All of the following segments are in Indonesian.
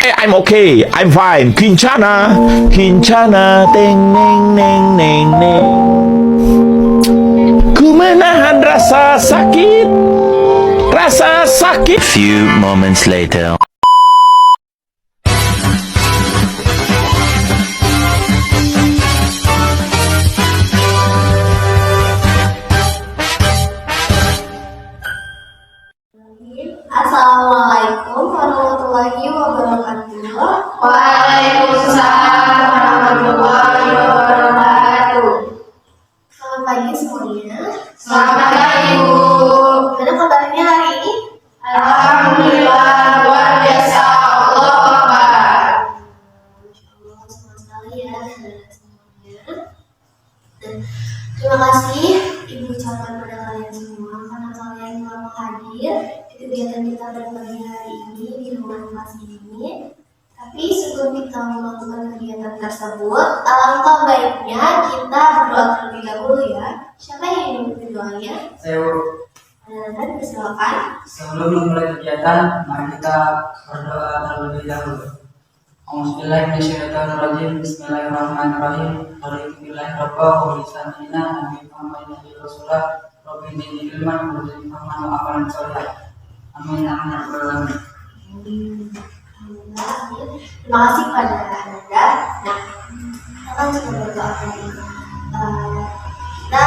I'm okay, I'm fine. Kincana, Kincana, teng neng neng neng neng. Ku menahan rasa sakit, rasa sakit. Few moments later. Assalamualaikum warahmatullahi wabarakatuh. Waalaikumsalam warahmatullahi wabarakatuh. Selamat pagi semuanya. Selamat pagi, Bu. Gimana kabarnya hari ini? Alhamdulillah, luar biasa. Allahu Akbar. Insyaallah senang sekali ya semuanya. Dan terima kasih Ibu ucapkan pada kalian semua karena kalian telah hadir di kegiatan kita pada pagi hari ini di ruang kelas ini. Tapi sebelum kita melakukan kegiatan tersebut, alangkah baiknya kita berdoa terlebih dahulu ya. Siapa yang ingin berdoanya? Saya Dan silakan. sebelum memulai kegiatan, mari kita berdoa terlebih dahulu. Bismillahirrahmanirrahim. Bismillahirrahmanirrahim. Alhamdulillahirabbil alamin. Amin. Muhammadin rasulullah. Rabbil ilman wa zidhum amalan sholih. Amin. Amin. Terima kasih pada Anda. Nah, kita kan sudah berdoa tadi. Kita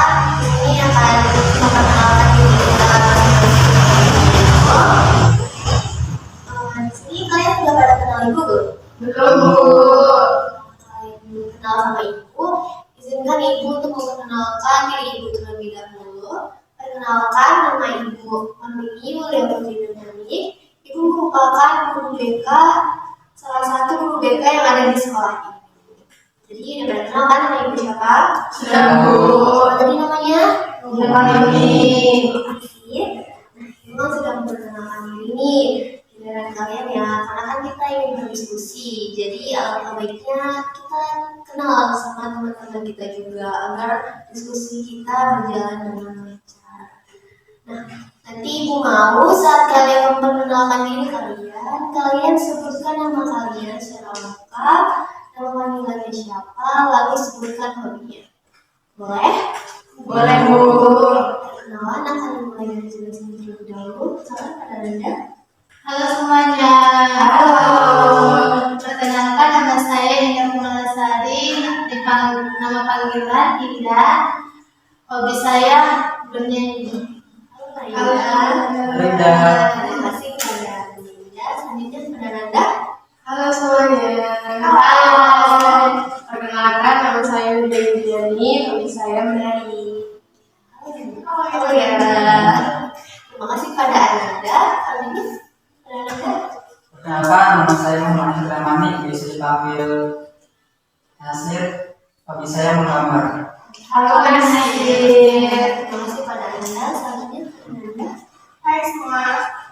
ini akan memperkenalkan diri kita masing-masing. Di sini kalian sudah pada kenal Ibu belum? Belum, Bu. Kalian belum kenal sama Ibu, izinkan Ibu untuk memperkenalkan diri Ibu terlebih dahulu. Perkenalkan, nama Ibu Marwini Mulia Putri Nurani. Ibu merupakan guru BK, salah satu guru BK yang ada di sekolah ini. Jadi udah pada kenal kan nama Ibu siapa? Sudah, Bu. Apa tadi namanya? Marwini. Terima kasih. Nah, Ibu sudah memperkenalkan diri nih. Giliran kalian ya, karena kan kita ingin berdiskusi. Jadi alangkah baiknya kita kenal sama teman-teman kita juga agar diskusi kita berjalan dengan lancar. Nah, nanti Ibu mau saat kalian memperkenalkan diri kalian sebutkan nama kalian secara lengkap, nama panggilannya siapa, lalu sebutkan hobinya. Boleh? Boleh, Bu. Perkenalan akan dimulai dari jelaskan terlebih dahulu. Salam pada Anda. Halo semuanya. Halo. Perkenalkan nama saya Nina Pumalasari, nama panggilan Indah. Hobi saya bernyanyi. Halo Anda. Rida. Terima kasih pada Anda. Selanjutnya pada Anda. Halo semuanya. Hai. Perkenalkan, nama saya Widya Widiani. Hobi saya menari. Halo ya. Terima kasih pada Anda. Selanjutnya pada Anda. Perkenalkan, nama saya Muhammad Sulaiman, biasa dipanggil Nasir. Hobi saya menggambar. Halo Nasir. Terima kasih pada Anda. Selanjutnya pada Anda. Hai semua.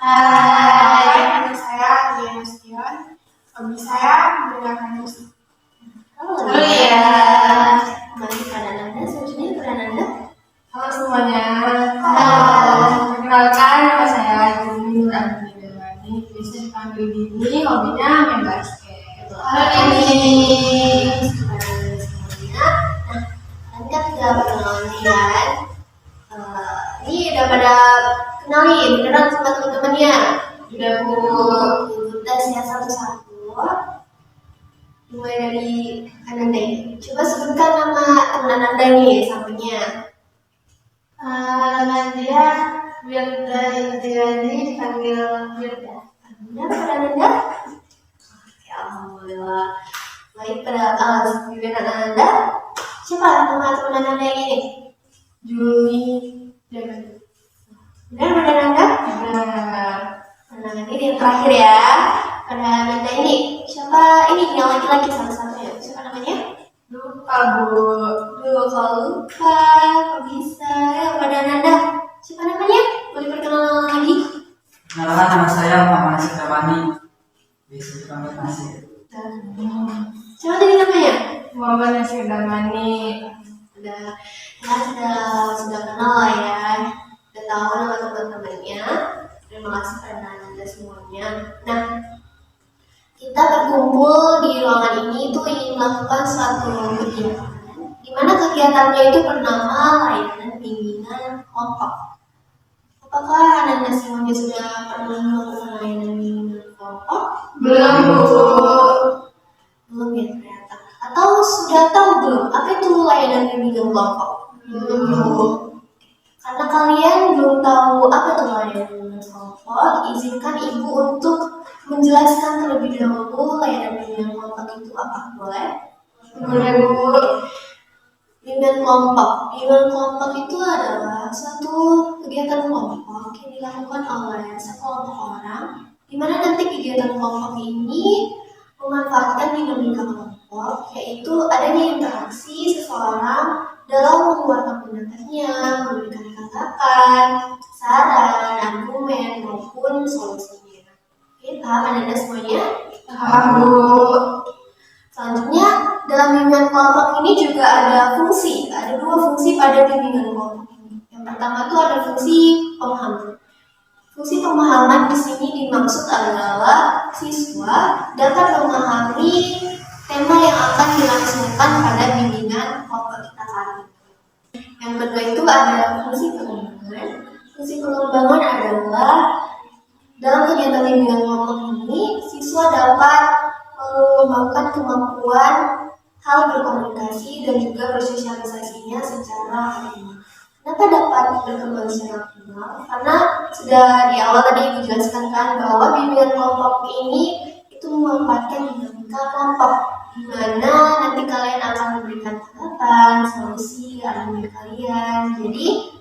Hai. Nama saya Diana Stion. Hobi saya mendengarkan musik. Halo Halo ya. Terima kasih pada Anda. Selanjutnya pada Anda. Halo semuanya. Halo. Perkenalkan, nama saya Juni Nur Abdi Darmani. Biasa dipanggil Dini. Hobinya main basket. Halo Dini. Pada semuanya. Nah, Anda sudah perkenalan kalian. Ini udah pada kenalin, beneran sama teman-temannya. Udah, Bu. Ibu tes ya satu-satu. Mulai dari Ananda ini. Coba sebutkan nama teman Anda nih, satunya. Nama dia Wirda Intiani, dipanggil Wirda. Anda pada Anda? Ya Alhamdulillah. Baik pada giliran Anda. Siapa nama teman Anda yang ini? Juni. Jangan. Benar pada Anda? Benar. Nah, ini yang terakhir ya. Pada Anda ini. Siapa ini yang laki-laki satu-satunya? Siapa namanya? Lupa, Bu. Duh, kalau lupa, kok bisa ya pada Anda? Siapa namanya? Boleh perkenalan lagi? Perkenalkan, nama saya Muhammad Nasir Damani. Biasa dipanggil Nasir. Siapa tadi namanya? Muhammad Nasir Damani. Udah, ya sudah kenal lah ya. Udah tahu nama teman-temannya. Terima kasih pada Anda semuanya. Nah, kita melakukan suatu kegiatan, di mana kegiatannya itu bernama layanan bimbingan kelompok. Apakah Anda semuanya sudah pernah melakukan layanan bimbingan kelompok? Belum, Bu. Belum ya ternyata. Atau sudah tahu belum apa itu layanan bimbingan kelompok? Belum. Karena kalian belum tahu apa itu layanan bimbingan kelompok, izinkan Ibu untuk menjelaskan terlebih dahulu layanan bimbingan kelompok itu apa? Boleh? Boleh, Bu. Bimbingan kelompok. Bimbingan kelompok itu adalah suatu kegiatan kelompok yang dilakukan oleh sekelompok orang, di mana nanti kegiatan kelompok ini memanfaatkan dinamika kelompok, yaitu adanya interaksi seseorang dalam mengeluarkan pendapatnya, memberikan tanggapan, saran, argumen, maupun solusinya. Oke, paham Anda semuanya? Paham, Bu. Selanjutnya, dalam bimbingan kelompok ini juga ada fungsi. Ada dua fungsi pada bimbingan kelompok ini. Yang pertama itu ada fungsi pemahaman. Fungsi pemahaman di sini dimaksud adalah siswa dapat memahami tema yang akan dilangsungkan pada bimbingan kelompok kita kali ini. Yang kedua itu ada fungsi pengembangan. Fungsi pengembangan adalah dalam kegiatan bimbingan kelompok ini, siswa dapat mengembangkan kemampuan hal berkomunikasi dan juga bersosialisasinya secara optimal. Kenapa dapat berkembang secara optimal? Karena sudah di awal tadi dijelaskan kan bahwa bimbingan kelompok ini itu memanfaatkan dinamika kelompok, di mana nanti kalian akan memberikan tanggapan, solusi, argumen kalian. Jadi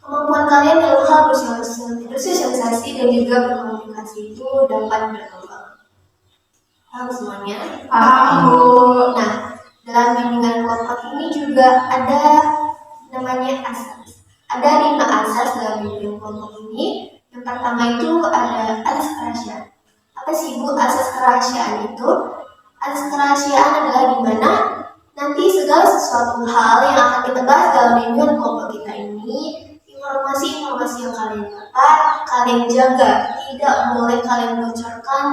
kemampuan kalian dalam hal bersosialisasi dan juga berkomunikasi itu dapat berkembang. Paham semuanya? Paham, Bu. Nah, dalam bimbingan kelompok ini juga ada namanya asas. Ada 5 asas dalam bimbingan kelompok ini. Yang pertama itu ada asas kerahasiaan. Apa sih Bu asas kerahasiaan itu? Asas kerahasiaan adalah di mana nanti segala sesuatu hal yang akan kita bahas dalam bimbingan kelompok kita ini, informasi-informasi yang kalian dapat, kalian jaga, tidak boleh kalian bocorkan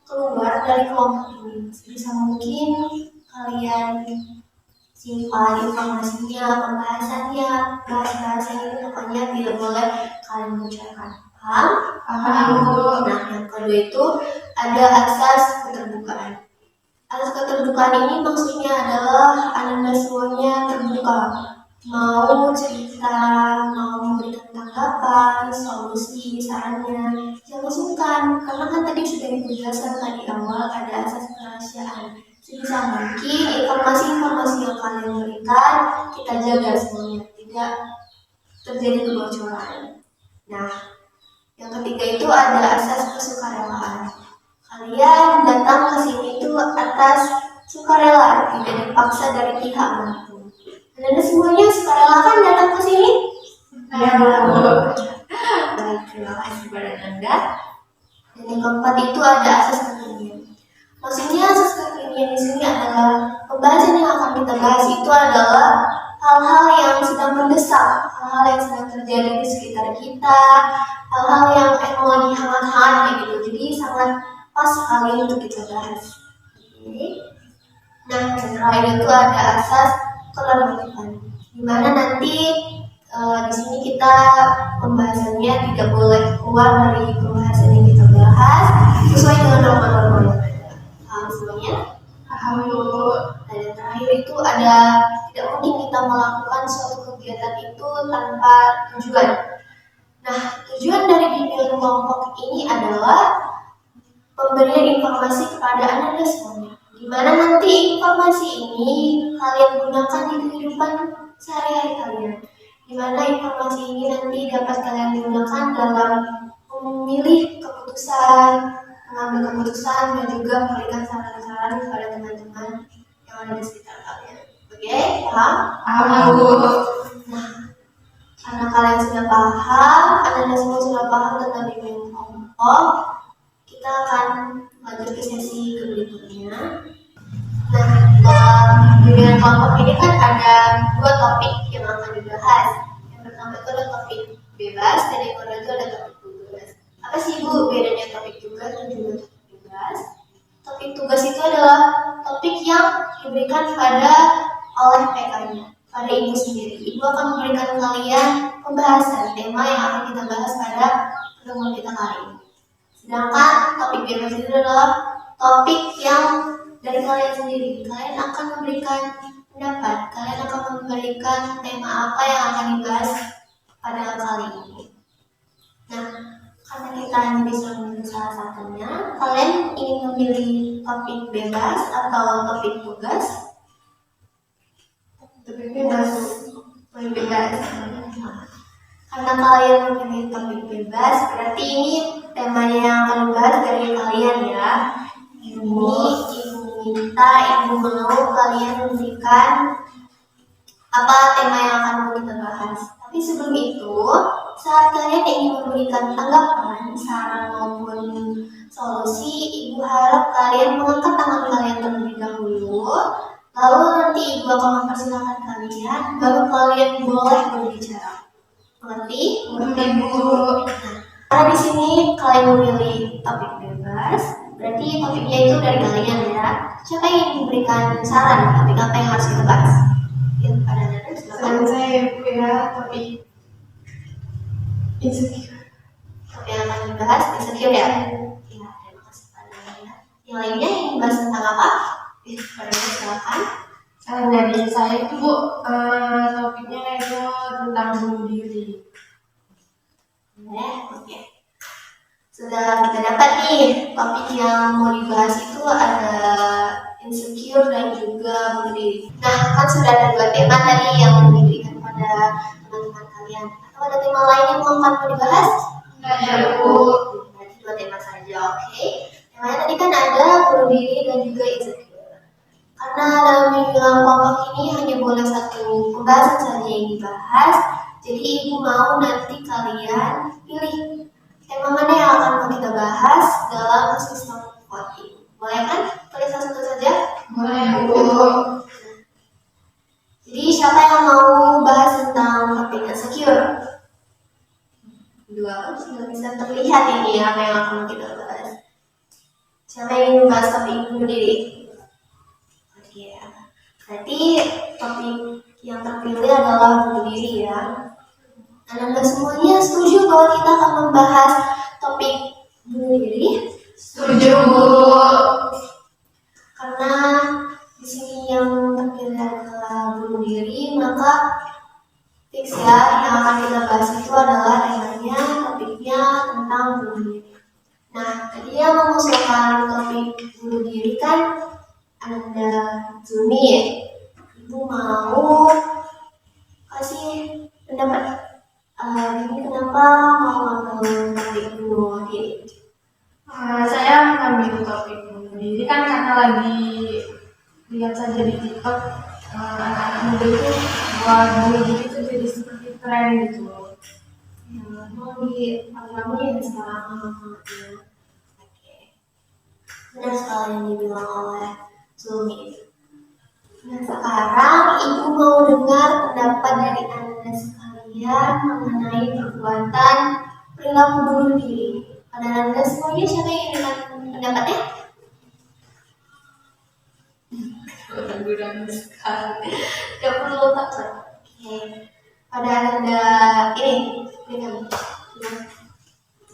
keluar dari kelompok ini. Sebisa mungkin kalian simpan informasinya, pembahasannya, bahasa-bahasa ini pokoknya tidak boleh kalian bocorkan. Paham? Paham, Bu. Nah, yang kedua itu ada asas keterbukaan. Asas keterbukaan ini maksudnya adalah Anda semuanya terbuka, mau cerita, mau memberikan tanggapan, solusi, sarannya, jangan sungkan, karena kan tadi sudah dijelaskan tadi awal ada asas kerahasiaan. Sebisa mungkin informasi-informasi yang kalian berikan kita jaga semuanya, tidak terjadi kebocoran. Nah, yang ketiga itu ada asas kesukarelaan. Kalian datang ke sini itu atas sukarela, tidak dipaksa dari pihak manapun. Anda semuanya sukarela kan datang ke sini? Ya, Bu. Baik, terima kasih kepada Anda. Dan yang keempat itu ada asas kekinian. Maksudnya asas kekinian di sini adalah pembahasan yang akan kita bahas itu adalah hal-hal yang sedang mendesak, hal-hal yang sedang terjadi di sekitar kita, hal-hal yang emang lagi hangat-hangat gitu. Jadi sangat pas sekali untuk kita bahas. Oke. Nah, yang terakhir itu ada asas keterlibatan, di mana nanti di sini kita pembahasannya tidak boleh keluar dari pembahasan yang kita bahas sesuai dengan norma-norma yang ada. Paham semuanya? Paham, Bu. Dan yang terakhir itu ada tidak mungkin kita melakukan suatu kegiatan itu tanpa tujuan. Nah, tujuan dari bimbingan kelompok ini adalah pemberian informasi kepada Anda semuanya, di mana nanti informasi ini kalian gunakan di kehidupan sehari-hari kalian, di mana informasi ini nanti dapat kalian gunakan dalam memilih keputusan, mengambil keputusan, dan juga memberikan saran-saran kepada teman-teman yang ada di sekitar kalian. Oke, paham? Paham, Bu. Nah, karena kalian sudah paham, Anda semua sudah paham tentang bimbingan kelompok, kita akan lanjut ke sesi berikutnya. Nah, dalam bimbingan kelompok ini kan ada 2 topik yang akan dibahas. Yang pertama itu ada topik bebas, dan yang kedua itu ada topik tugas. Apa sih Bu bedanya topik tugas dan juga topik bebas? Topik tugas itu adalah topik yang diberikan oleh PK-nya, pada ibu sendiri. Ibu akan memberikan kalian pembahasan tema yang akan kita bahas pada pertemuan kita kali ini. Sedangkan topik bebas itu adalah topik yang dari kalian sendiri. Kalian akan memberikan pendapat, kalian akan memberikan tema apa yang akan dibahas pada kali ini. Nah, karena kita hanya bisa memilih salah satunya, kalian ingin memilih topik bebas atau topik tugas? Topik bebas. Topik bebas. Karena kalian memilih topik bebas, berarti ini temanya yang akan dibahas dari kalian ya. Ini ibu minta, ibu mau kalian memberikan apa tema yang akan kita bahas. Tapi sebelum itu, saat kalian ingin memberikan tanggapan, saran maupun solusi, ibu harap kalian mengangkat tangan kalian terlebih dahulu. Lalu nanti ibu akan mempersilahkan kalian, baru kalian boleh berbicara. Mengerti? Mengerti, Bu. Nah, karena di sini kalian memilih topik bebas, berarti topiknya itu dari kalian ya. Siapa yang ingin memberikan saran topik apa yang harus kita bahas? Ya, pada Nana, silakan. Saran saya ya topik insecure. Topik yang akan dibahas insecure ya? Ya, terima kasih pada Nana. Yang lainnya yang dibahas tentang apa? Ya, pada Nana, silakan. Saran dari saya itu Bu, topiknya itu tentang bunuh diri. Oke. Sudah kita dapat nih topik yang mau dibahas itu ada insecure dan juga bunuh diri. Nah, kan sudah ada dua tema tadi yang diberikan kepada teman-teman kalian. Atau ada tema lain yang mau dibahas? Enggak ya Bu. Berarti dua tema saja, oke. Temanya tadi kan ada bunuh diri dan juga insecure. Karena dalam bilang pokok ini hanya boleh satu pembahasan saja yang dibahas. Jadi ibu mau nanti kalian pilih tema mana yang akan kita bahas dalam sistem voting. Boleh kan? Pilih salah satu saja. Boleh Bu. Jadi siapa yang mau bahas tentang topik insecure? Dua, sudah bisa terlihat ini apa yang akan kita bahas. Siapa yang ingin bahas topik bunuh diri? Oke, berarti topik yang terpilih adalah bunuh diri ya. Dan Anda semuanya setuju bahwa kita akan membahas topik bunuh diri? Setuju Bu. Karena di sini yang terpilih adalah bunuh diri, maka fix ya yang akan kita bahas itu adalah temanya, topiknya tentang bunuh diri. Nah, tadi yang mengusulkan topik bunuh diri kan Anda Zumi ya. Ibu mau kasih pendapat. Ini kenapa mau ngambil topik bunuh diri? Saya mengambil topik bunuh diri kan karena lagi lihat saja di TikTok anak-anak muda itu buat bunuh diri itu jadi seperti tren gitu. Mau di programnya yang sekarang ya. Oke. Benar sekali yang dibilang oleh Zumi. Nah, sekarang ibu mau dengar pendapat dari Anda sekalian mengenai perbuatan perilaku bunuh diri. Pada Anda semuanya siapa yang ingin pendapatnya? Mudah-mudahan sekali. Tidak perlu takut. Oke. Pada Anda ini, berikan.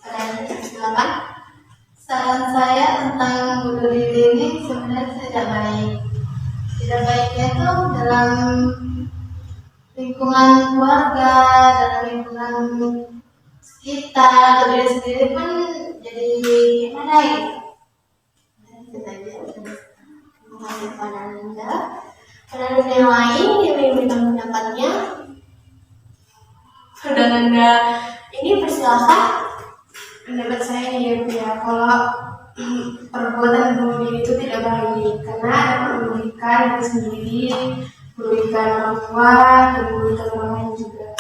Pada Anda silakan. Saran saya tentang bunuh diri ini sebenarnya tidak baik. Tidak baiknya itu dalam lingkungan keluarga, dalam lingkungan sekitar, diri sendiri pun jadi gimana gitu. Itu saja. Terima kasih pada Anda. Pada Anda yang lain yang memberikan pendapatnya, pada Anda ini persilakan. Pendapat saya nih ya, kalau perbuatan bunuh diri itu tidak baik karena dapat merugikan diri sendiri, merugikan orang tua, dan merugikan orang lain juga.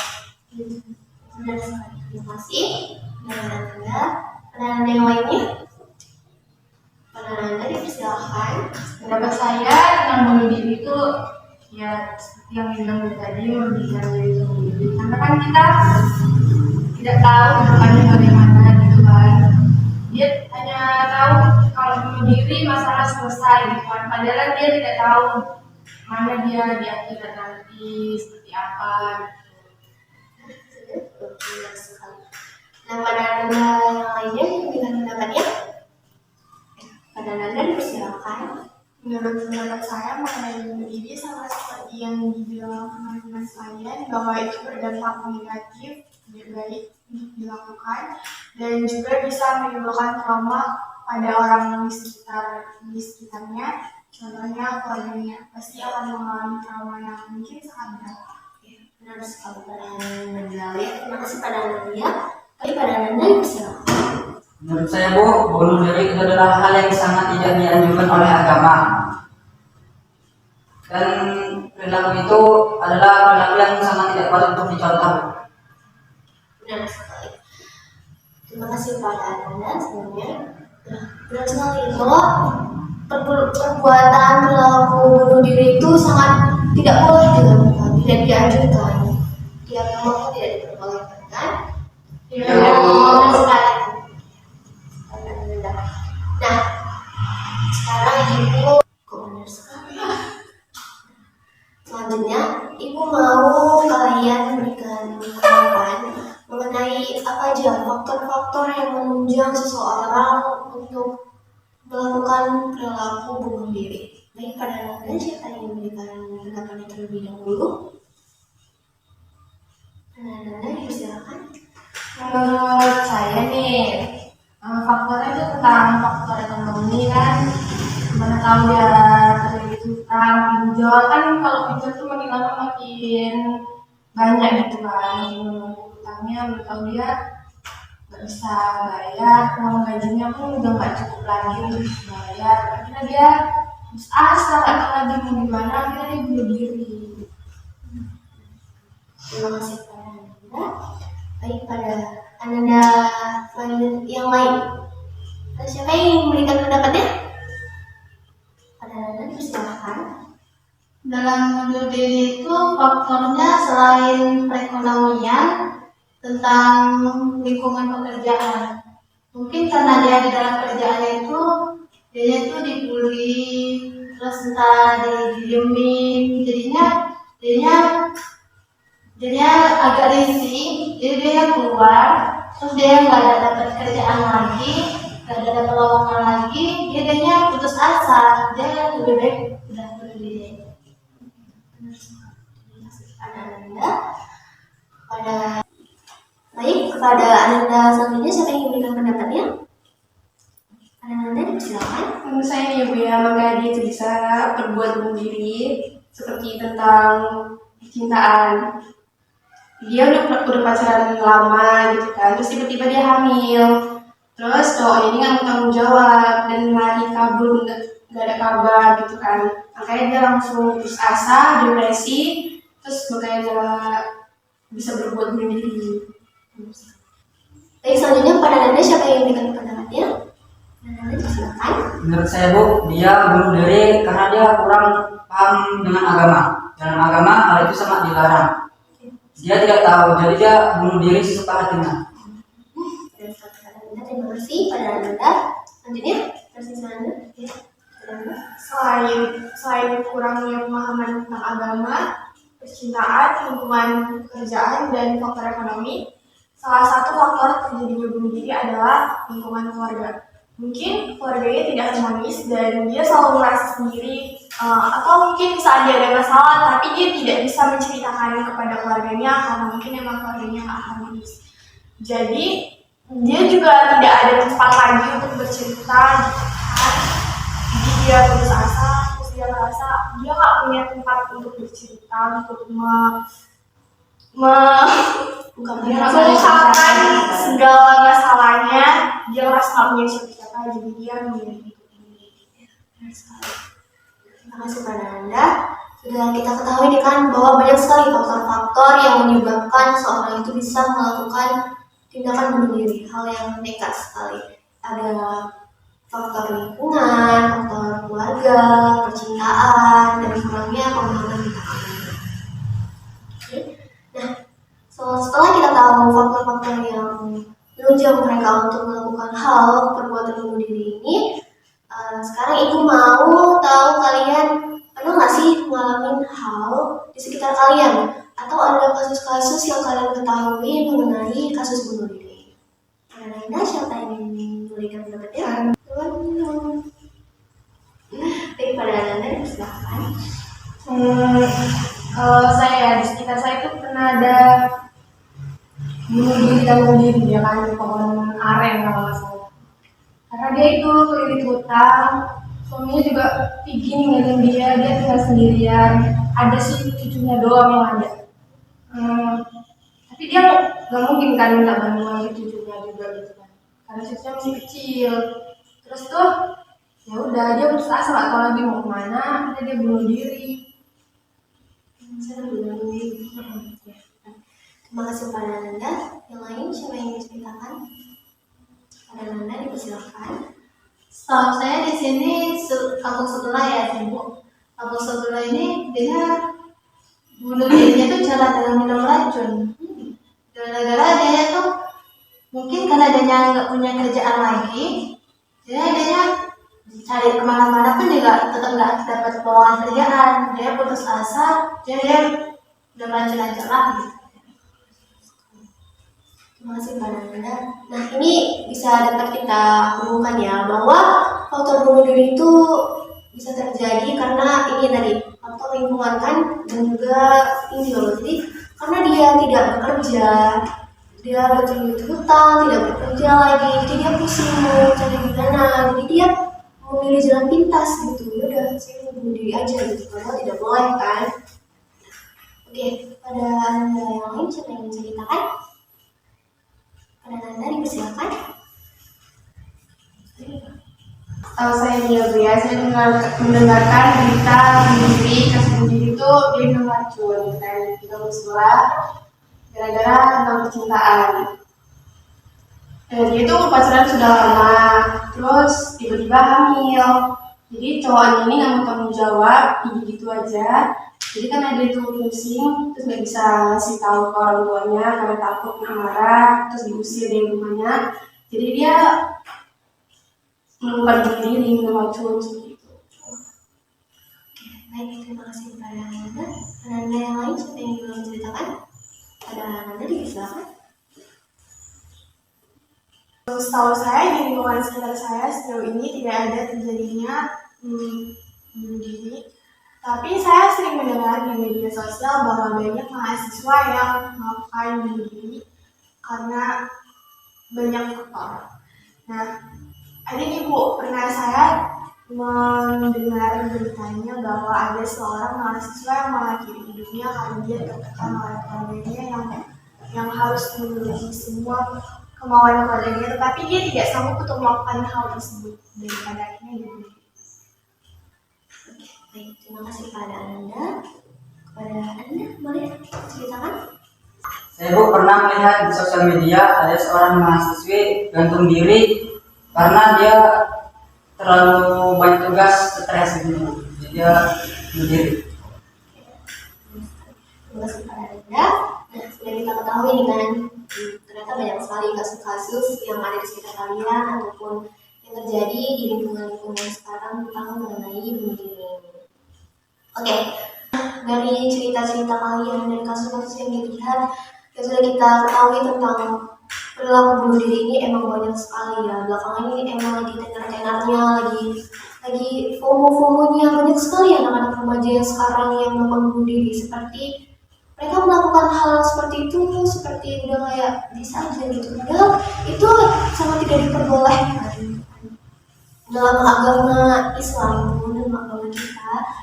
Benar sekali. Terima kasih. Dan Anda, pada Anda yang lainnya, pada Anda dipersilakan. Pendapat saya tentang bunuh diri itu ya seperti yang bilang tadi, merugikan diri sendiri. Karena kan kita tidak tahu depannya bagaimana gitu kan. Dia hanya tahu kalau bunuh diri masalah selesai gitu kan. Padahal dia tidak tahu mana dia di akhirat nanti seperti apa gitu. Benar sekali. Nah, pada Anda yang lainnya yang dengan pendapatnya? Pada Anda dipersilakan. Menurut pendapat saya, mengenai bunuh diri sama seperti yang dibilang teman-teman saya, bahwa itu berdampak negatif, tidak baik untuk dilakukan, dan juga bisa menimbulkan trauma pada orang di sekitarnya. Contohnya keluarganya pasti akan mengalami trauma yang mungkin sangat berat. Benar sekali pada Anda. Terima kasih pada Anda. Tapi pada Anda dipersilakan. Menurut saya Bu, bunuh diri itu adalah hal yang sangat tidak dianjurkan oleh agama. Dan perilaku itu adalah perilaku yang sangat tidak patut untuk dicontoh. Benar sekali. Terima kasih pada Anda sebelumnya. Benar sekali bahwa perbuatan perilaku bunuh diri itu sangat tidak boleh dilakukan, tidak dianjurkan. Di agama pun tidak diperbolehkan, kan? Benar sekali. Nah, sekarang Ibu benar sekali. Selanjutnya, Ibu mau kalian berikan tanggapan mengenai apa aja faktor-faktor yang menunjang seseorang untuk melakukan perilaku bunuh diri. Baik, pada Anda siapa yang memberikan pendapatnya terlebih dahulu? Anda dipersilakan. Menurut saya nih, faktornya itu tentang faktor ekonomi kan. Mana tahu dia terlilit hutang, pinjol kan. Kalau pinjol tuh makin lama makin banyak gitu kan. Hutangnya mana tahu dia nggak bisa bayar, uang gajinya pun udah nggak cukup lagi untuk bayar. Akhirnya dia putus asa, nggak tahu lagi mau gimana, akhirnya dia bunuh diri. Terima kasih pada Anda. Baik, pada Anda yang lain. Siapa yang memberikan pendapatnya? Pada Anda dipersilakan. Dalam bunuh diri itu faktornya selain perekonomian, tentang lingkungan pekerjaan. Mungkin karena dia di dalam kerjaannya itu dia itu dibully, terus entah didiemin, jadinya agak risih, jadi dia keluar, terus dia nggak ada dapat kerjaan lagi, nggak ada dapat lowongan lagi, dia putus asa, dia lebih baik udah bunuh diri. Pada Anda, baik, kepada Anda selanjutnya siapa yang memberikan pendapatnya? Pada Anda dipersilakan. Menurut saya nih Bu ya, makanya dia itu bisa berbuat bunuh diri seperti tentang percintaan. Dia udah pacaran lama gitu kan, terus tiba-tiba dia hamil. Terus cowoknya ini nggak tanggung jawab dan lari kabur, nggak ada kabar gitu kan. Makanya dia langsung putus asa, depresi, terus makanya dia bisa berbuat bunuh diri. Baik, selanjutnya pada Anda siapa yang memberikan pendapatnya? Anda dipersilakan. Menurut saya Bu, dia bunuh diri karena dia kurang paham dengan agama. Dalam agama hal itu sangat dilarang. Dia tidak tahu, jadi dia bunuh diri sesuka hatinya. Terima kasih pada Anda. Selanjutnya, tersisa Anda. Ya, Anda. Selain kurangnya pemahaman tentang agama, percintaan, lingkungan pekerjaan, dan faktor ekonomi, salah satu faktor terjadinya bunuh diri adalah lingkungan keluarga. Mungkin keluarganya tidak harmonis dan dia selalu merasa sendiri, atau mungkin bisa ada masalah tapi dia tidak bisa menceritakan kepada keluarganya karena mungkin emang keluarganya nggak harmonis. Jadi dia juga tidak ada tempat lagi untuk bercerita gitu kan. Jadi dia putus asa, terus dia merasa dia nggak punya tempat untuk bercerita, untuk mengungkapkan segala masalahnya. Dia merasa nggak punya siapa-siapa, jadi dia memilih hidup ini. Terima kasih pada Anda. Sudah kita ketahui nih kan bahwa banyak sekali faktor-faktor yang menyebabkan seorang itu bisa melakukan tindakan bunuh diri, hal yang nekat sekali. Ada faktor lingkungan, faktor keluarga, percintaan, dan kurangnya pemahaman tentang agama. Oke. Nah, setelah kita tahu faktor-faktor yang menunjang mereka untuk melakukan hal perbuatan bunuh diri ini, sekarang Ibu mau tahu kalian pernah nggak sih sih ngalamin hal di sekitar kalian? Atau ada kasus-kasus yang kalian ketahui mengenai kasus bunuh diri? Ada siapa yang ingin memberikan pendapatnya? Teman-teman. Daripada Anda, silahkan. Kalau saya di sekitar saya itu pernah ada bunuh diri dan bunuh diri dia kan di pohon aren kalau nggak salah. Karena dia itu kelilit hutang, suaminya juga pergi ninggalin dia tinggal sendirian. Ada sih cucunya doang yang ada. Tapi dia nggak mungkin kan minta bantuan ke cucunya juga gitu kan, karena cucunya masih kecil. Terus tuh ya udah dia putus asa nggak tahu lagi mau kemana, akhirnya dia bunuh diri. Saya bunuh diri. Terima kasih pada Anda. Yang lain siapa yang ingin ceritakan? Pada Anda dipersilakan. Setahu saya di sini kampung sebelah ya, Ibu. Kampung sebelah ini dia bunuh dirinya tuh cara dengan minum racun. Gara-gara dia tuh mungkin karena dia nggak punya kerjaan lagi, jadi dia cari kemana-mana pun juga tetap nggak dapat peluang kerjaan. Dia putus asa, jadi dia udah racun aja lah gitu. Terima kasih pada Anda. Nah, ini bisa dapat kita hubungkan ya, bahwa faktor bunuh diri itu bisa terjadi karena ini tadi faktor lingkungan kan, dan juga ini loh. Jadi karena dia tidak bekerja, dia berkelit hutang, tidak bekerja lagi, jadi dia pusing mau cari di mana, jadi dia memilih jalan pintas gitu. Ya udah, saya mau bunuh diri aja gitu, karena tidak boleh kan. Oke, pada Anda yang lain siapa yang ingin ceritakan? Pada Anda dipersilakan. Tahu saya dia Bu ya, saya mendengarkan berita bunuh diri, kasus bunuh diri itu dia minum racun dan kita sebelah gara-gara tentang percintaan. Dia itu pacaran sudah lama, terus tiba-tiba hamil. Jadi cowoknya ini nggak mau tanggung jawab, gitu aja. Jadi karena dia itu pusing, terus nggak bisa ngasih tahu ke orang tuanya karena takut kena marah, terus diusir dari rumahnya. Jadi dia melakukan bunuh diri minum racun seperti itu. Baik, terima kasih kepada Anda. Pada Anda yang lain siapa yang ingin menceritakan? Pada Anda dipersilakan. Setahu saya di lingkungan sekitar saya sejauh ini tidak ada terjadinya bunuh diri. Tapi saya sering mendengar di media sosial bahwa banyak mahasiswa yang melakukan bunuh diri karena banyak faktor. Nah, ada nih Bu, pernah saya mendengar beritanya bahwa ada seorang mahasiswa yang mengakhiri hidupnya karena dia tertekan oleh keluarganya yang harus memenuhi semua kemauan keluarganya, tetapi dia tidak sanggup untuk melakukan hal tersebut dan pada akhirnya dia bunuh diri. Baik, terima kasih pada Anda. Kepada Anda, boleh ceritakan? Saya Bu pernah melihat di sosial media ada seorang mahasiswi gantung diri karena dia terlalu banyak tugas, stres gitu. Jadi dia bunuh diri. Terima kasih pada Anda. Nah, sudah kita ketahui nih kan, ternyata banyak sekali kasus-kasus yang ada di sekitar kalian ataupun yang terjadi di lingkungan-lingkungan sekarang tentang mengenai bunuh diri. Oke, dari cerita-cerita kalian, dari kasus-kasus yang dilihat, yang sudah kita ketahui tentang perilaku bunuh diri ini emang banyak sekali ya. Belakangan ini emang lagi tenar-tenarnya, lagi FOMO-FOMOnya banyak sekali anak-anak remaja yang sekarang yang melakukan bunuh diri. Seperti mereka melakukan hal seperti itu, seperti udah kayak bisa aja gitu. Padahal itu sangat tidak diperbolehkan dalam agama Islam, dalam agama kita.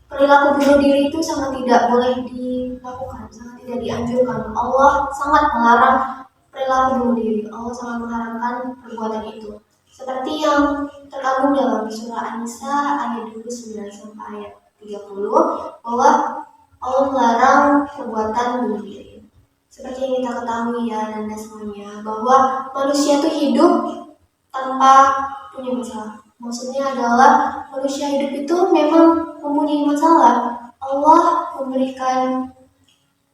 Perilaku bunuh diri itu sangat tidak boleh dilakukan, sangat tidak dianjurkan. Allah sangat melarang perilaku bunuh diri. Allah sangat mengharamkan perbuatan itu. Seperti yang terkandung dalam surah An-Nisa ayat 29 sampai ayat 30 bahwa Allah melarang perbuatan bunuh diri. Seperti yang kita ketahui ya Anda semuanya, bahwa manusia itu hidup tanpa punya masalah. Maksudnya adalah manusia hidup itu memang mempunyai masalah. Allah memberikan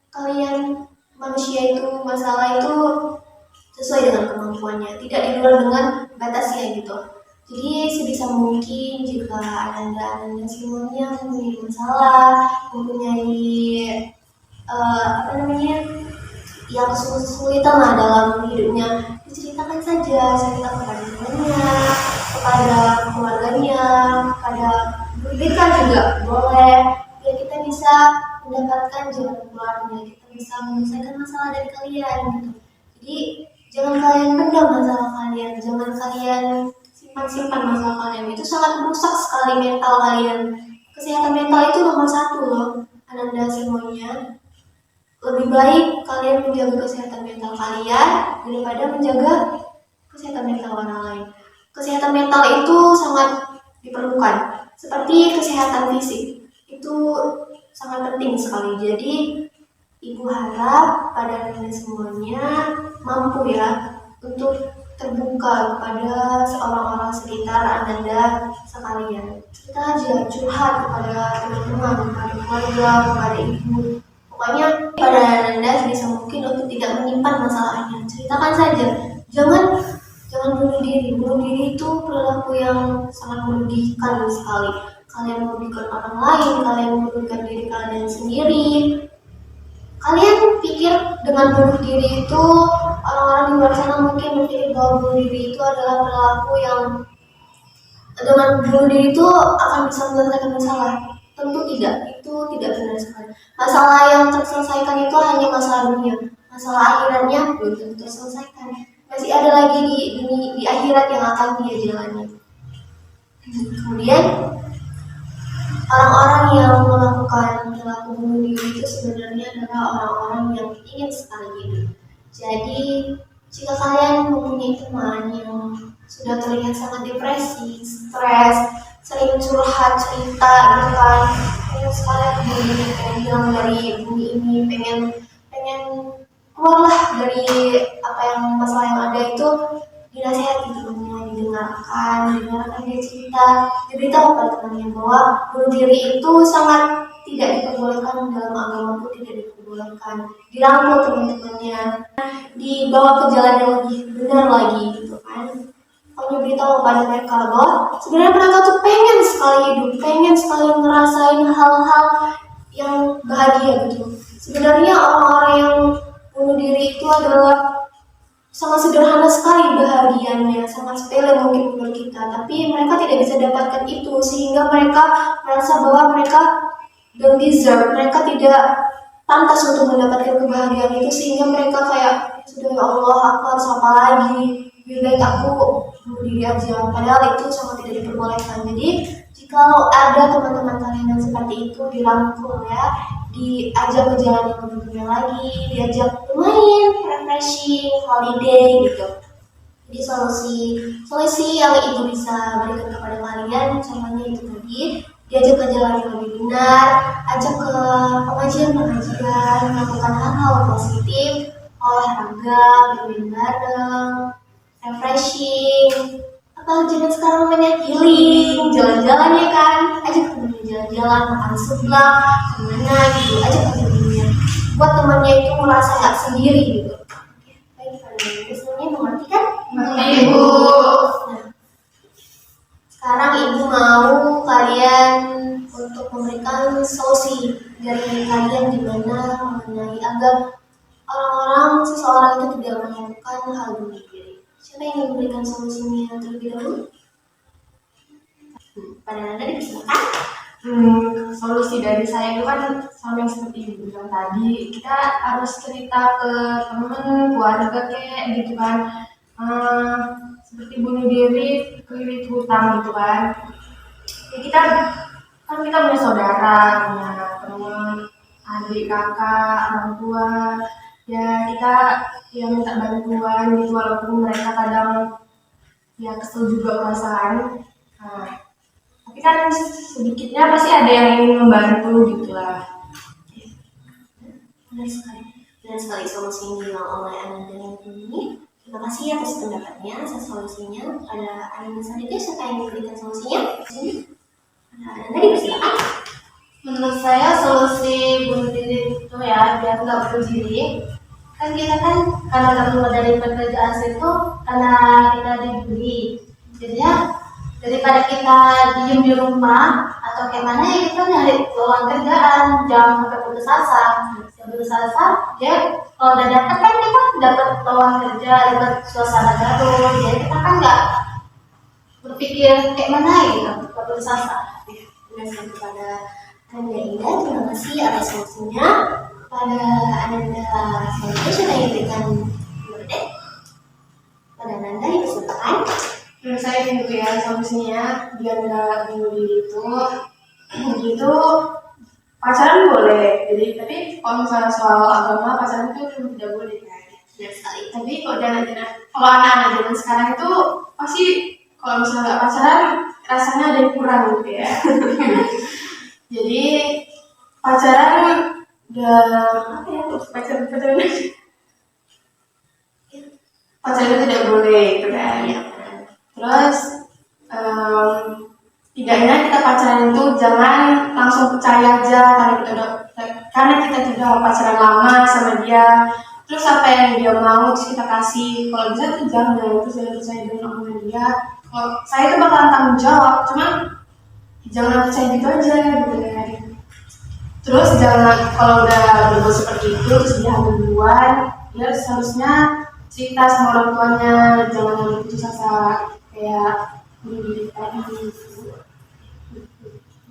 kalian manusia itu masalah itu sesuai dengan kemampuannya, tidak di luar dengan batasnya gitu. Jadi sebisa mungkin jika Ananda semuanya mempunyai masalah, mempunyai yang kesulitan lah dalam hidupnya, diceritakan saja, cerita kepada temannya, kepada keluarganya, kepada guru kita juga boleh, biar kita bisa mendapatkan jalan keluarnya, kita bisa menyelesaikan masalah dari kalian gitu. Jadi jangan kalian pendam masalah kalian, jangan kalian simpan masalah kalian, itu sangat merusak sekali mental kalian. Kesehatan mental itu nomor 1 loh, Ananda semuanya. Lebih baik kalian menjaga kesehatan mental kalian daripada menjaga kesehatan mental orang lain. Kesehatan mental itu sangat diperlukan, seperti kesehatan fisik. Itu sangat penting sekali. Jadi Ibu harap pada kalian semuanya mampu ya untuk terbuka kepada orang-orang sekitar Ananda sekalian. Kita aja curhat kepada teman-teman, kepada keluarga, kepada ibu. Pokoknya pada Ananda sebisa mungkin untuk tidak menyimpan masalahnya. Ceritakan saja. Jangan bunuh diri. Bunuh diri itu perilaku yang sangat merugikan sekali. Kalian merugikan orang lain, kalian merugikan diri kalian sendiri. Kalian pikir dengan bunuh diri itu, orang-orang di luar sana mungkin berpikir bahwa bunuh diri itu adalah perilaku yang dengan bunuh diri itu akan bisa menyelesaikan masalah. Tentu tidak, itu tidak benar sekali. Masalah yang terselesaikan itu hanya masalah dunia. Masalah akhiratnya belum tentu terselesaikan. Masih ada lagi di akhirat yang akan dia jalani. Kemudian orang-orang yang melakukan perilaku bunuh diri itu sebenarnya adalah orang-orang yang ingin sekali hidup. Jadi jika kalian mempunyai teman yang sudah terlihat sangat depresi, stres, sering curhat, cerita gitu kan, pengen sekali begini, pengen hilang dari bumi ini, pengen keluarlah dari apa yang masalah yang ada itu, dinasihati temannya, didengarkan dia cerita, diberitahu kepada temannya bahwa bunuh diri itu sangat tidak diperbolehkan dalam agama pun tidak diperbolehkan, dirangkul teman-temannya, dibawa ke jalan yang lebih benar lagi gitu kan. Pokoknya beritahu kepada mereka bahwa sebenarnya mereka tuh pengen sekali hidup, pengen sekali ngerasain hal-hal yang bahagia gitu. Sebenarnya orang-orang yang bunuh diri itu adalah sangat sederhana sekali bahagianya, sangat sepele mungkin menurut kita, tapi mereka tidak bisa dapatkan itu sehingga mereka merasa bahwa mereka don't deserve, mereka tidak pantas untuk mendapatkan kebahagiaan itu, sehingga mereka kayak sudah ya Allah, aku harus apa lagi, lebih baik aku bunuh diri aja, padahal itu sangat tidak diperbolehkan. Jadi jika ada teman-teman kalian yang seperti itu, dirangkul ya, diajak ke jalan yang lebih benar lagi, diajak bermain, refreshing, holiday gitu. Jadi solusi yang ibu bisa berikan kepada kalian contohnya itu tadi, diajak ke jalan yang lebih benar, ajak ke pengajian, melakukan hal-hal positif, olahraga, bermain bareng, refreshing, atau jangan sekarang namanya healing, jalan-jalan ya kan, ajak temennya jalan-jalan, makan seblak, kemana gitu, ajak temennya, buat temennya itu merasa gak sendiri gitu. Baik, kalian semuanya mengerti kan? Mengerti, Ibu. Nah, sekarang ibu mau kalian untuk memberikan solusi dari kalian gimana mengenai agar seseorang itu tidak melakukan hal bunuh diri. Siapa yang ingin memberikan solusinya terlebih dahulu? Pada Anda dipersilakan. Solusi dari saya itu kan sama yang seperti Ibu bilang tadi, kita harus cerita ke teman, keluarga kayak gitu kan, seperti bunuh diri, kelilit hutang gitu kan. Ya kita punya saudara, punya teman, adik, kakak, orang tua, ya kita ya minta bantuan gitu, walaupun mereka kadang ya kesel juga perasaan. Tapi kan sedikitnya pasti ada yang ingin membantu gitu lah. Benar sekali solusi yang dibilang oleh Ananda yang ini. Terima kasih atas pendapatnya, atas solusinya. Ada Ananda selanjutnya, siapa yang memberikan solusinya? Ananda dipersilakan. Menurut saya solusi bunuh diri itu ya biar nggak bunuh diri, kan kita kan karena nggak keluar dari pekerjaan itu karena kita dibully, jadinya Daripada kita diem di rumah atau kayak mana ya kita nyari peluang kerjaan, jangan sampai putus asa. Yang putus asa, dia kalau udah dapet kan kita dapat peluang kerja, dapat suasana baru, jadi kita kan nggak berpikir kayak mana gitu, nggak putus asa. Benar sekali kepada Ananda Indah, terima kasih atas solusinya. Pada Ananda selanjutnya sudah diberikan berde. Pada Ananda dipersilakan. Menurut saya gitu ya solusinya biar nggak bunuh diri itu pacaran boleh, jadi tapi kalau misalnya soal agama pacaran itu tidak boleh kan. Benar sekali. Tapi kalau anak-anak zaman sekarang itu pasti kalau misalnya nggak pacaran rasanya ada yang kurang gitu ya. Jadi pacaran udah apa ya, pacaran itu tidak boleh gitu kan. Terus tidaknya kita pacaran itu jangan langsung percaya aja karena kita sudah pacaran lama sama dia, terus apa yang dia mau terus kita kasih. Kalau bisa tuh jangan percaya dengan omongan dia. Kalau saya itu bakalan tanggung jawab, cuman jangan percaya gitu aja gitu kan. Terus jangan kalau udah berbuat seperti itu terus dia hamil duluan, dia seharusnya cerita sama orang tuanya, jangan putus asa kayak diri tadi gitu.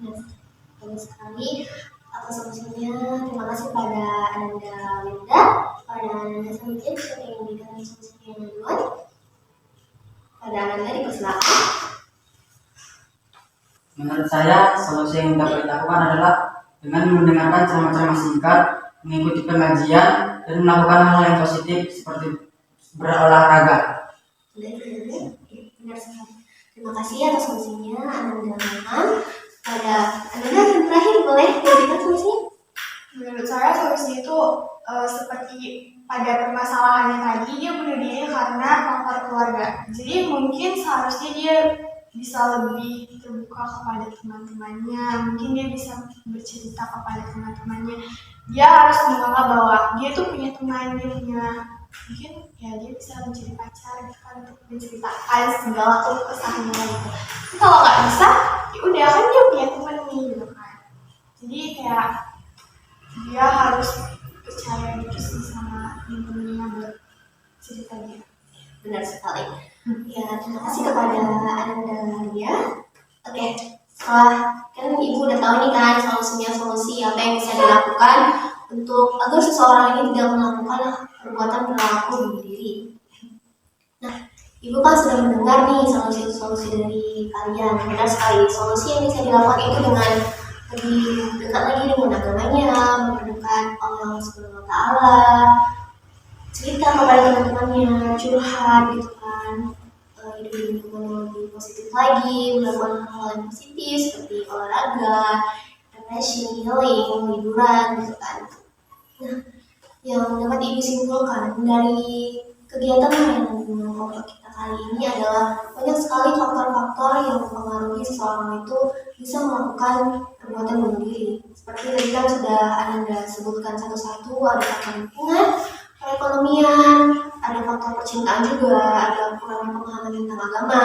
Terima sekali atas solusinya. Terima kasih pada Ananda Linda. Pada Ananda selanjutnya siapa yang memberikan solusinya yang duluan? Pada Ananda dipersilakan. Menurut saya, solusi yang dapat dilakukan adalah dengan mendengarkan ceramah-ceramah singkat, mengikuti pengajian, dan melakukan hal yang positif seperti berolahraga. Benar sekali. Terima kasih atas solusinya Ananda Mahan. Pada Ananda yang terakhir boleh diberikan solusinya? Menurut saya solusi itu seperti pada permasalahannya tadi, dia bunuh diri karena faktor keluarga. Jadi mungkin seharusnya dia bisa lebih terbuka kepada teman-temannya, mungkin dia bisa bercerita kepada teman-temannya. Dia harus menganggap bahwa dia tuh punya teman, dia punya mungkin ya dia bisa mencari pacar gitu kan, untuk menceritakan segala keluh kesahnya gitu. Tapi kalau nggak bisa, ya udah kan dia punya teman nih gitu kan. Jadi kayak dia harus percaya gitu sih sama teman-temannya buat cerita dia. Benar sekali. Ya, terima kasih kepada Ananda Lia. Oke, setelah kan Ibu udah tahu nih kan solusi apa yang bisa dilakukan untuk agar seseorang ini tidak melakukan perbuatan perilaku bunuh diri. Nah, Ibu kan sudah mendengar nih solusi dari kalian. Benar sekali, solusi yang bisa dilakukan itu dengan lebih dekat lagi dengan agamanya, memperdekat Allah Subhanahu wa Ta'ala, cerita kepada teman-temannya, curhat gitu kan, hidup di lingkungan yang lebih positif lagi, melakukan hal-hal yang positif seperti olahraga, refreshing, healing, liburan gitu kan. Nah, yang dapat Ibu simpulkan dari kegiatan yang kelompok kita kali ini adalah banyak sekali faktor-faktor yang mempengaruhi seseorang itu bisa melakukan perbuatan bunuh diri. Seperti tadi kan sudah Ananda sebutkan satu-satu, ada faktor lingkungan, perekonomian, ada faktor percintaan juga, ada kurangnya pemahaman tentang agama,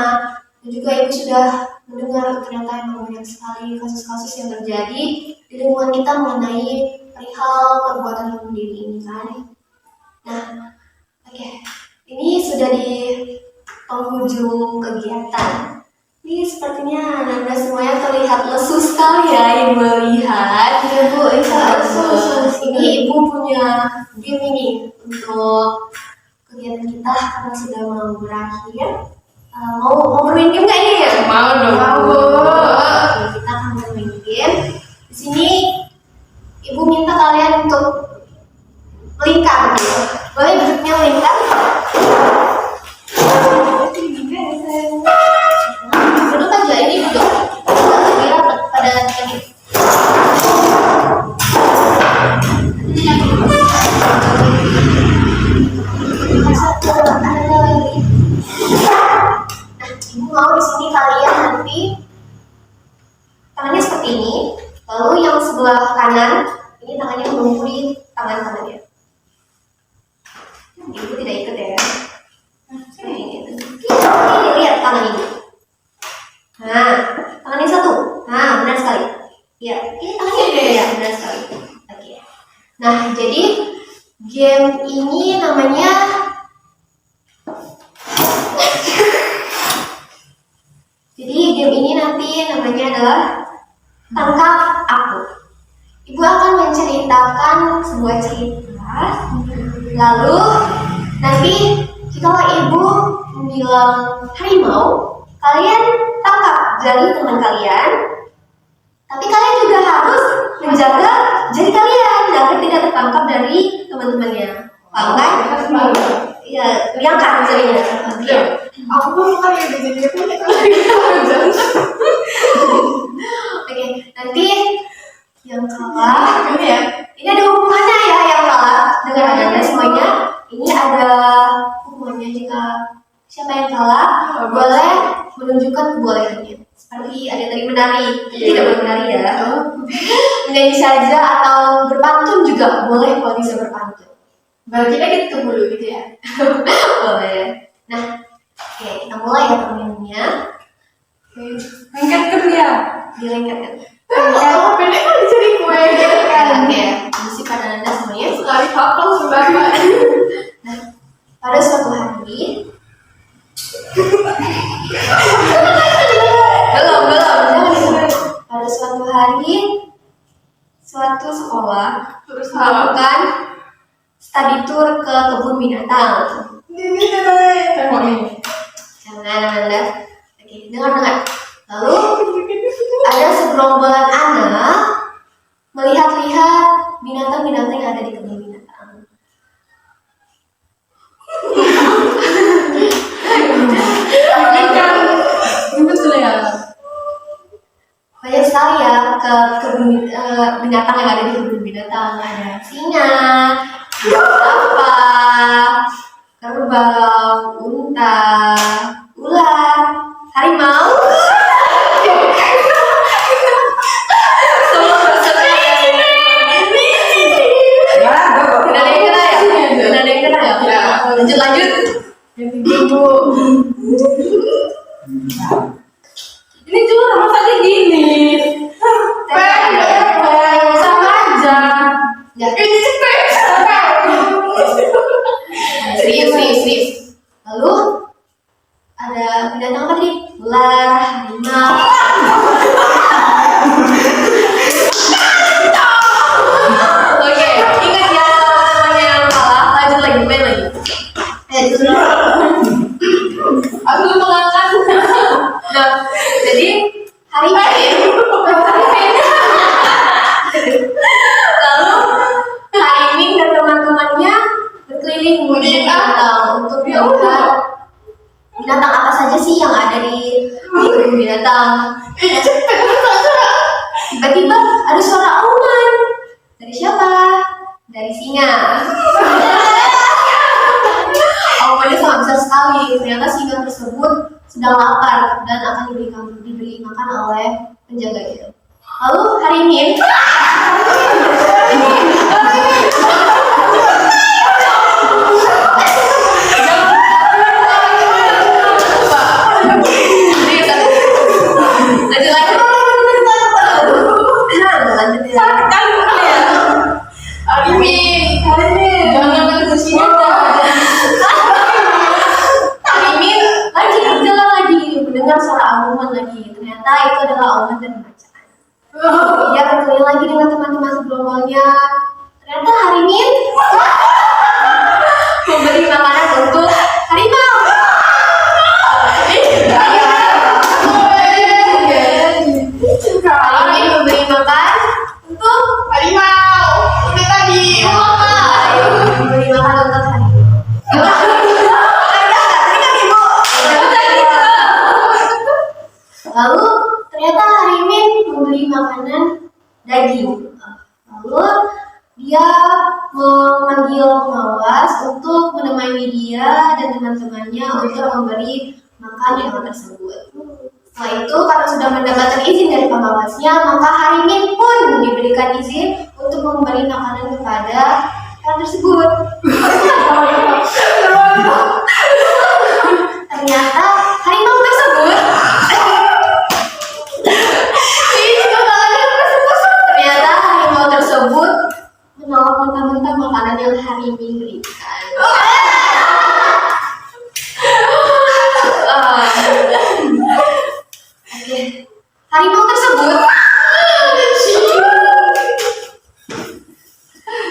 dan juga Ibu sudah mendengar ternyata memang banyak sekali kasus-kasus yang terjadi di lingkungan kita mengenai perihal perbuatan bunuh diri ini kan. Nah, oke. Ini sudah di penghujung kegiatan. Ini sepertinya Ananda semuanya terlihat lesu sekali ya Ibu melihat. Ya Bu, itu lesu. Ini Ibu punya game ini untuk kegiatan kita karena sudah mau berakhir. Mau bermain game nggak ini ya? Mau dong. Oke, kita akan bermain game. Di sini Ibu minta kalian untuk melingkar gitu. Boleh duduknya melingkar? Duduk aja, ini duduk. Kira pada tadi. Ibu mau di sini kalian nanti tangannya seperti ini, lalu yang sebelah kanan ini tangannya mengumpuli tangan kanannya. Ibu tidak ikut ya. Ini lihat tangan ini. Ya, ini tangannya ya, benar sekali. Oke. Nah, jadi game ini namanya namanya adalah Tangkap Aku. Ibu akan menceritakan sebuah cerita, lalu nanti jika ibu bilang harimau, kalian tangkap jari teman kalian, tapi kalian juga harus menjaga jari kalian agar tidak tertangkap dari teman-temannya. Paham kan? Iya, liangkan jarinya. Iya. Aku mau kali jadi Oke, nanti yang kalah ini ya. Ini ada hukumannya ya, yang kalah dengan anda semuanya. Ini ada hukumannya jika siapa yang kalah boleh menunjukkan kebolehannya. Seperti ada tadi menari, tidak boleh menari ya. Menyanyi saja atau berpantun juga boleh kalau bisa berpantun. berarti kita dulu gitu ya. Boleh. Nah, oke, kita mulai ya permainannya. Lengket kerja. Dilengketkan. Oh, pendek kan jadi kue gitu kan. Oke, mesti pada anda semuanya. Sekali hafal sebanyak. Nah, pada suatu hari belum. Pada suatu hari, suatu sekolah Terus melakukan study tour ke kebun binatang. Jangan anda. Oke, dengar. Lalu ada segerombolan anak melihat-lihat binatang-binatang yang ada di kebun binatang. Betul ya. Banyak sekali ya ke kebun binatang yang ada di kebun binatang. Ada singa, apa, kerbau, unta, ular, harimau. Lanjut. Ini cuma sama saja gini. Sama aja. Ya. Ini cepet. Serius. Lalu ada binatang apa tadi? Ular, harimau. Oke, ingat ya semuanya yang kalah. Lanjut lagi, main lagi. Aku mengangkat. Nah, jadi hari ini lalu Hari ini dan teman-temannya berkeliling menuju binatang untuk melihat binatang apa saja sih yang ada di kebun binatang. Tiba-tiba ada suara auman. Dari siapa? Dari singa. Aumannya sangat besar sekali. Ternyata singa tersebut sedang lapar dan akan diberi makan oleh penjaganya. Lalu hari ini ternyata itu adalah auman dan bacaan. Dia berkeliling lagi dengan teman-teman segerombolnya. Ternyata hari ini memberi makanan untuk harimau. Hari ini memberi makan untuk Harimau. Udah tadi. memberi makan untuk harimau. Lalu ternyata Harimin membeli makanan daging. Lalu dia memanggil pengawas untuk menemani dia dan teman-temannya untuk memberi makan hewan tersebut. Setelah itu karena sudah mendapatkan izin dari pengawasnya, maka Harimin pun diberikan izin untuk memberi makanan kepada hewan tersebut. Ternyata harimau tersebut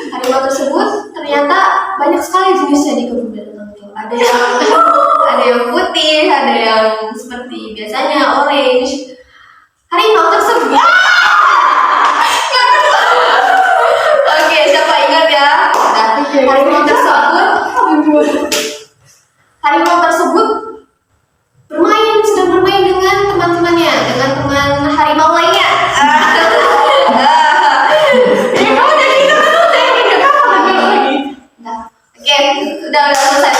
harimau tersebut ternyata banyak sekali jenisnya di kebun binatang itu. Ada yang putih, ada yang seperti biasanya orange. Harimau tersebut. Oke, siapa ingat ya? Harimau tersebut sedang bermain dengan teman-temannya, dengan teman harimau lainnya. Oke, udah selesai.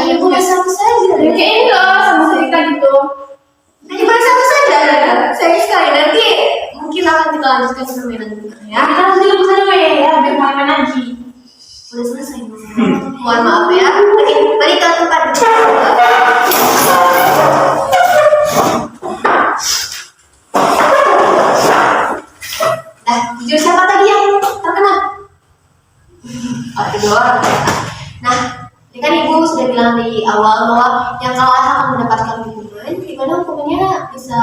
Ibu satu saja. Kayak ini loh, sama cerita gitu. Hanya boleh satu saja. Sayang sekali. Nanti mungkin akan kita lanjutkan permainan berikutnya. Ya, kita harus dulu kesana ya, biar main lagi. Udah selesai. Mohon maaf ya. Oke, balik ke tempat. Nah, jujur siapa tadi yang terkenal? Kedua. Nah, ini kan ibu sudah bilang di awal bahwa yang kalah akan mendapatkan hukuman. Gimana hukumannya? Bisa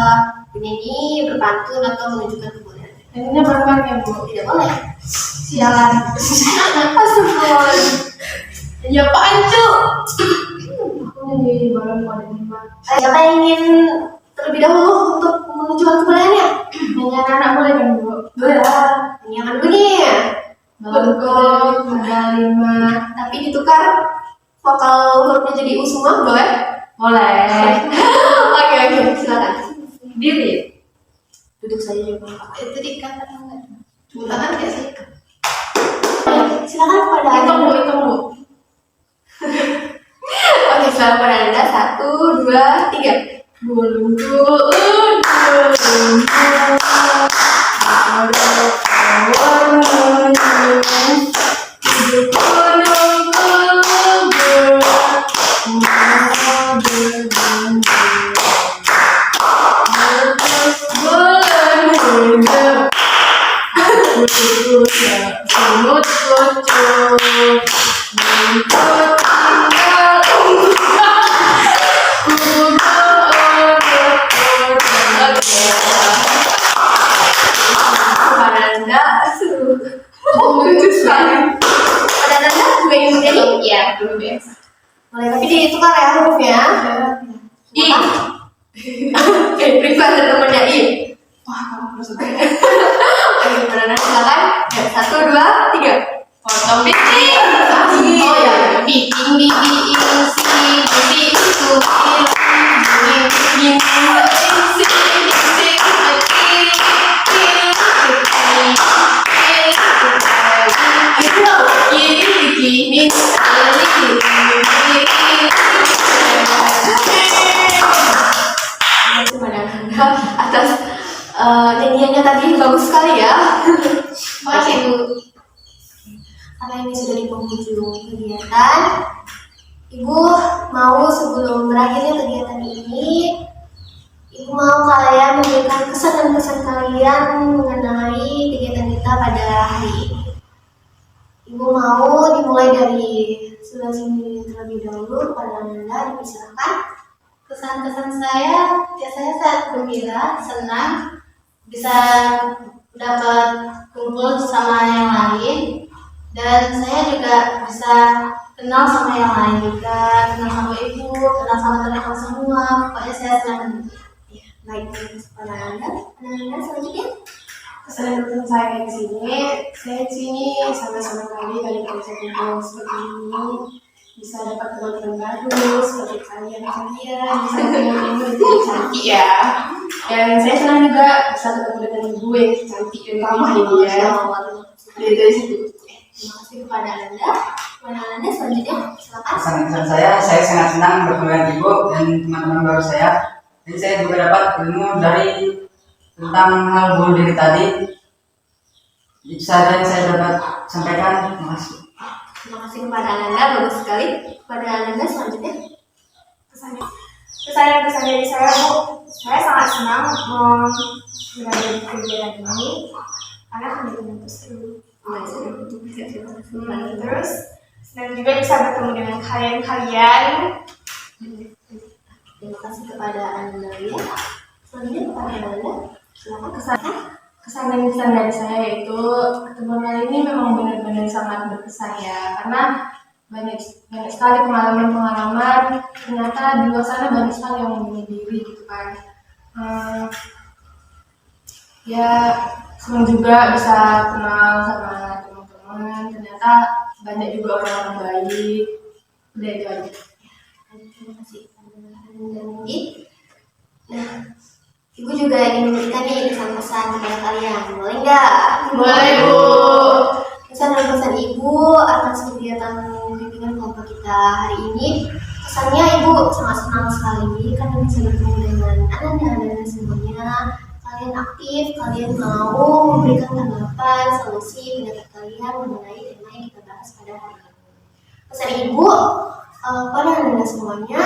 bernyanyi, berpantun, atau menunjukkan kebolehan. Ini berapa ya, Bu? Tidak boleh. Sialan. Astagfirullah. Ya apaan, Cuk? Aku nyanyi bareng pada lima. Siapa yang ingin terlebih dahulu untuk menunjukkan kebolehannya? Nyanyi anak boleh kan, Bu? Boleh lah. Ini akan bunyi. Balkon, ada 5. Tapi ditukar vokal hurufnya jadi U semua, boleh? Boleh. Oke, silakan. Diri. Duduk saja juga. Itu diikat atau enggak? Silakan ya sih. Silakan kepada Hitung, Anda. Bu, hitung, Bu. Oke, silakan kepada Anda. 1, 2, 3. Boleh, tapi ditukar ya hurufnya. I. Privat dan temannya I. Wah, kamu terus Oke, Banana silakan. Ya, 1, 2, 3. potong piting. Oh ya. Piting di isi itu Atas nyanyiannya tadi bagus sekali ya. Oke, Bu. Karena ini sudah di penghujung kegiatan, Ibu mau sebelum berakhirnya kegiatan ini, Ibu mau kalian memberikan kesan dan pesan kalian mengenai kegiatan kita pada hari ini. Ibu mau dimulai dari sebelah sini terlebih dahulu. Kepada Anda dipersilakan. Kesan-kesan saya, ya saya sangat gembira, senang bisa dapat kumpul sama yang lain, dan saya juga bisa kenal sama yang lain juga, kenal sama ibu, kenal sama teman-teman semua. Pokoknya saya senang. Ya, baik, kepada Anda selanjutnya. Kesan saya di sini, saya di sini sama-sama kali bisa kumpul seperti ini, bisa dapat teman-teman baru seperti kalian bisa ketemu ibu yang cantik ya. Dan saya senang juga bisa ketemu dengan ibu yang cantik dan ramah ini ya. Dari situ. Terima kasih kepada Anda. Kepada Anda selanjutnya, silakan. Kesan saya sangat senang bertemu dengan ibu dan teman-teman baru saya. Jadi saya juga dapat ilmu dari tentang hal bunuh diri tadi. Bisa yang saya dapat sampaikan. Terima kasih. Terima kasih kepada Anda, bagus sekali. Kepada Anda selanjutnya. Kesan dari saya, Bu, saya sangat senang menghadiri kegiatan ini karena kegiatan itu seru. Terus senang juga bisa bertemu dengan kalian-kalian kasih kepada Anda ya. Selanjutnya kepada Anda, silakan Kesan dan kesan dari saya itu pertemuan kali ini memang benar-benar sangat berkesan ya, karena banyak sekali pengalaman-pengalaman. Ternyata di luar sana banyak sekali yang membunuh diri gitu kan. Ya senang juga bisa kenal sama teman-teman. Ternyata banyak juga orang-orang baik. Udah itu aja. Terima kasih Anda Mungkin. Nah, Ibu juga ingin memberikan nih pesan-pesan kepada kalian, boleh nggak? Boleh, Bu. Pesan dan pesan Ibu atas kegiatan bimbingan kelompok kita hari ini. Kesannya Ibu sangat senang sekali karena bisa bertemu dengan anak-anak semuanya. Kalian aktif, kalian mau memberikan tanggapan, solusi, pendapat kalian mengenai tema yang kita bahas pada hari ini. Pesan Ibu pada anak-anak semuanya,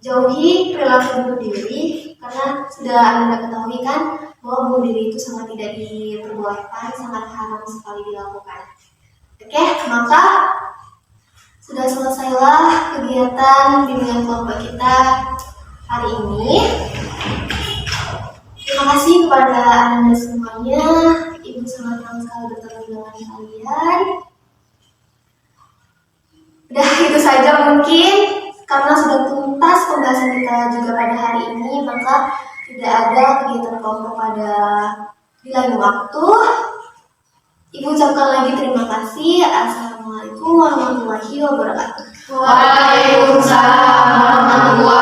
jauhi perilaku bunuh diri karena sudah Anda ketahui kan bahwa bunuh diri itu sangat tidak diperbolehkan, sangat haram sekali dilakukan. Oke, maka sudah selesailah kegiatan bimbingan kelompok kita hari ini. Terima kasih kepada Anda semuanya. Ibu sangat senang sekali bertemu dengan kalian. Udah itu saja mungkin. Karena sudah tuntas pembahasan kita juga pada hari ini, maka tidak ada kegiatan kelompok pada di lain waktu. Ibu ucapkan lagi terima kasih. Assalamualaikum warahmatullahi wabarakatuh. Waalaikumsalam warahmatullahi